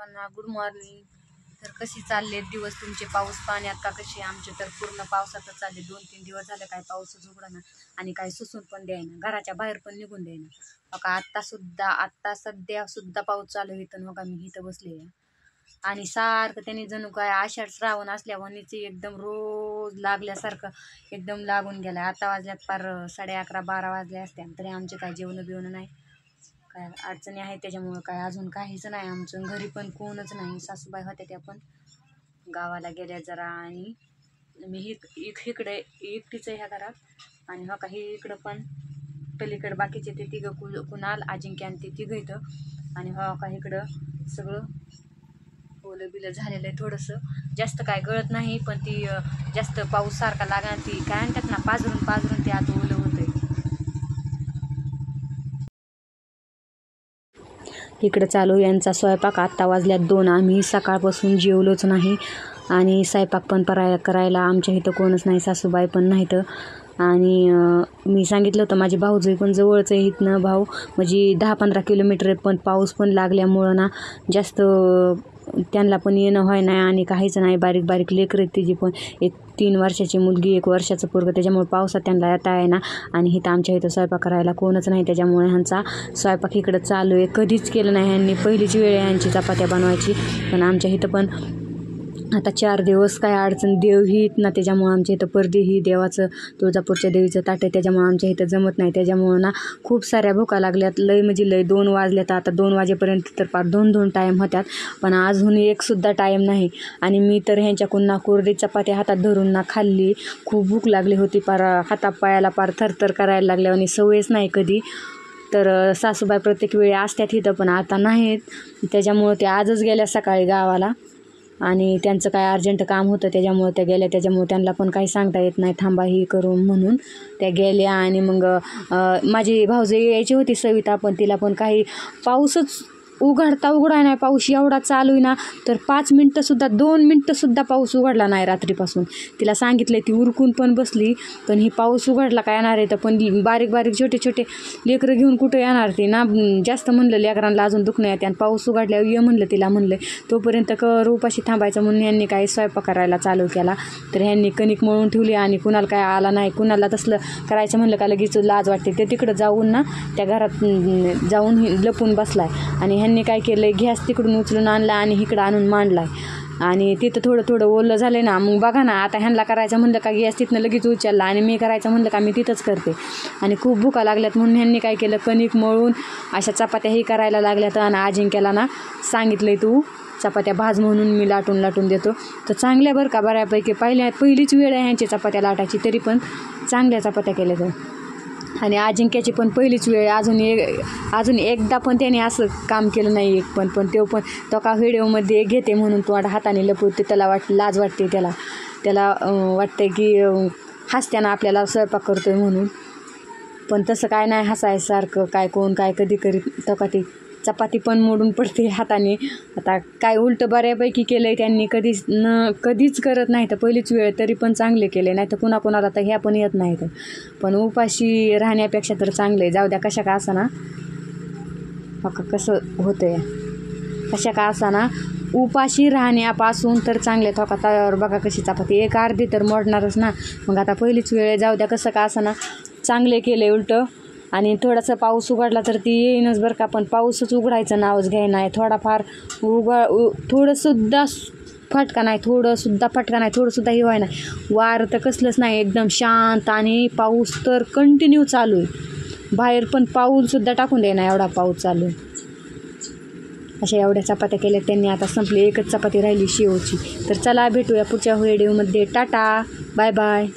सर्वांना good morning. तर कशी चालले दिवस तुमचे पाऊस पाण्यात का कसे? आमचे तर पूर्ण पावसातच चालले। 2-3 दिवस झाले काय पाऊसच उघडा ना आणि काय सुसून पण द्यायना, घराच्या बाहेर पण निघून द्यायना। बघा आत्ता सध्या सुद्धा पाऊस चालू इथं बघा, मी इथं बसले आणि सारखं त्यांनी जणू काय आषाढ श्रावण असल्यावानीचे एकदम रोज लागल्यासारखं एकदम लागून गेलाय। आता वाजल्यात पार 11:30-12 वाजले असते तरी आमचे काय जेवण बिवणं नाही, काय अडचणी आहेत त्याच्यामुळं काय अजून काहीच नाही। आमचं घरी पण कोणच नाही, सासूबाई होत्या त्या पण गावाला गेल्या जरा आणि मी इकडे एकटीच आहे ह्या घरात। आणि हो काही इकडं पण पलीकडे बाकीचे ते तिघं कुणाल अजिंक्य आणि ते तिघं इथं। आणि हो का इकडं सगळं ओलं बिलं झालेलं आहे, थोडंसं जास्त काय गळत नाही पण ती जास्त पाऊस सारखा लागणार ती काय म्हणतात ना पाजरून ते आता ओलं होतंय। इकडं चालू यांचा स्वयंपाक। आत्ता वाजल्यात 2, आम्ही सकाळपासून जेवलोच नाही आणि स्वयंपाक पण करायला आमच्या इथं कोणच नाही, सासूबाई पण नाहीत। आणि मी सांगितलं होतं माझी भाऊजई पण जवळच आहे इथनं, भाऊ म्हणजे 10-15 किलोमीटर आहे, पण पाऊस पण लागल्यामुळं ना जास्त त्यांना पण येणं व्हाय नाही आणि काहीच नाही। बारीक बारीक लेकरं आहेत तिची पण, एक 3 वर्षाची मुलगी 1 वर्षाचं पोरगं, त्याच्यामुळे पावसात त्यांना येता आहे ना। आणि इथं आमच्या इथं स्वयंपाक करायला कोणच नाही, त्याच्यामुळे ह्यांचा स्वयंपाक इकडं चालू आहे। कधीच केलं नाही ह्यांनी, पहिलीच वेळ आहे ह्यांची चपात्या बनवायची। पण आमच्या इथं पण आता 4 दिवस काय अडचण, देव ही येत ना, त्याच्यामुळं आमच्या इथं परदी ही देवाचं तुळजापूरच्या देवीचं ताट आहे, त्याच्यामुळं आमच्या इथं जमत नाही। त्याच्यामुळं ना खूप साऱ्या भुका लागल्यात, लय म्हणजे लय। 2 वाजल्यात आता, 2 वाजेपर्यंत तर पार 2-2 टाईम होत्यात, पण अजून एकसुद्धा टाईम नाही। आणि मी तर ह्यांच्याकडून ना कोरडी चपात्या हातात धरून ना खाल्ली, खूप भूक लागली होती, पार हातापायाला पार थरथर करायला लागल्या आणि सवयच नाही कधी। तर सासूबाई प्रत्येक वेळी असतात इथं पण आता नाहीत, त्याच्यामुळं ते आजच गेल्या सकाळी गावाला आणि त्यांचं काय अर्जंट काम होतं त्याच्यामुळं त्या गेल्या। त्याच्यामुळं त्यांना पण काही सांगता येत नाही थांबा ही करून म्हणून त्या गेल्या। आणि मग माझी भाऊजई यायची होती सविता, पण तिला पण काही पाऊसच उघडाय नाही, पाऊस एवढा चालू आहे ना, तर 5 मिनटंसुद्धा 2 मिनटंसुद्धा पाऊस उघडला नाही रात्रीपासून। तिला सांगितलं ती उरकून पण बसली, पण ही पाऊस उघडला काय येणार आहे तर पण बारीक बारीक छोटे छोटे लेकरं घेऊन कुठं येणार ती ना, जास्त म्हणलं लेकरांना अजून दुखणं येते आणि पाऊस उघडल्यावर ये म्हणलं तिला, म्हणलं तोपर्यंत उपाशी थांबायचं म्हणून ह्यांनी काही स्वयंपाक करायला चालू केला। तर ह्यांनी कणिक मळून ठेवली आणि कुणाला काय आला नाही, कुणाला तसलं करायचं म्हणलं का लगेच लाज वाटते, ते तिकडं जाऊन ना त्या घरात जाऊन लपून बसलाय। आणि ह्यांनी काय केलं, गॅस तिकडून उचलून आणला आणि इकडं आणून मांडलाय आणि तिथं थोडं थोडं ओलं झालं ना। मग बघा ना, आता ह्यांना करायचं म्हणलं का गॅस तिथनं लगेच उचलला आणि मी करायचं म्हणलं का मी तिथंच करते। आणि खूप भुका लागल्यात म्हणून ह्यांनी काय केलं, कणिक मळून अशा चपात्याही करायला लागल्यात। आणि अजिंक्याला ना सांगितलंय तू चपात्या भाज म्हणून, मी लाटून देतो। तर चांगल्या बरं का, बऱ्यापैकी पहिलीच वेळ आहे ह्यांची चपात्या लाटायची, तरी पण चांगल्या चपात्या केल्या तर। आणि अजिंक्याची पण पहिलीच वेळ, अजून एकदा पण त्याने असं काम केलं नाही एक पण तो का व्हिडिओमध्ये घेते म्हणून तोंड हाताने लपवते, त्याला लाज वाटते, त्याला वाटते की हसत्यानं आपल्याला स्वयंपाक करतोय म्हणून। पण तसं काय नाही हसायसारखं, काय कोण काय कधी करीत तो का ती चपाती पण मोडून पडते हाताने। आता काय उलटं बऱ्यापैकी केलं आहे त्यांनी, कधीच करत नाही तर पहिलीच वेळ, तरी पण चांगले केले, नाही तर कुणाला तर ह्या पण येत नाहीत। पण उपाशी राहण्यापेक्षा तर चांगले, जाऊ द्या कशा का असा ना, कसं होतंय कशा का असा ना, उपाशी राहण्यापासून तर चांगले। का तव्यावर बघा कशी चपाती, एक अर्धी तर मोडणारच ना। मग आता पहिलीच वेळ, जाऊ द्या कसं का असा ना, चांगले केले उलटं। आणि थोडासा पाऊस उघडला तर ती येईनच बरं का, पण पाऊसच उघडायचं नावच घ्याय नाही। थोडाफार थोडंसुद्धा फटका नाही, थोडंसुद्धा हे व्हाय नाही, वारं तर कसलंच नाही, एकदम शांत। आणि पाऊस तर कंटिन्यू चालू आहे, बाहेर पण पाऊलसुद्धा टाकून द्यायना एवढा पाऊस चालू आहे। अशा एवढ्या चपात्या केल्या त्यांनी, आता संपली, एकच चपाती राहिली शेवची। तर चला भेटूया पुढच्या व्हिडिओमध्ये, टाटा बाय बाय।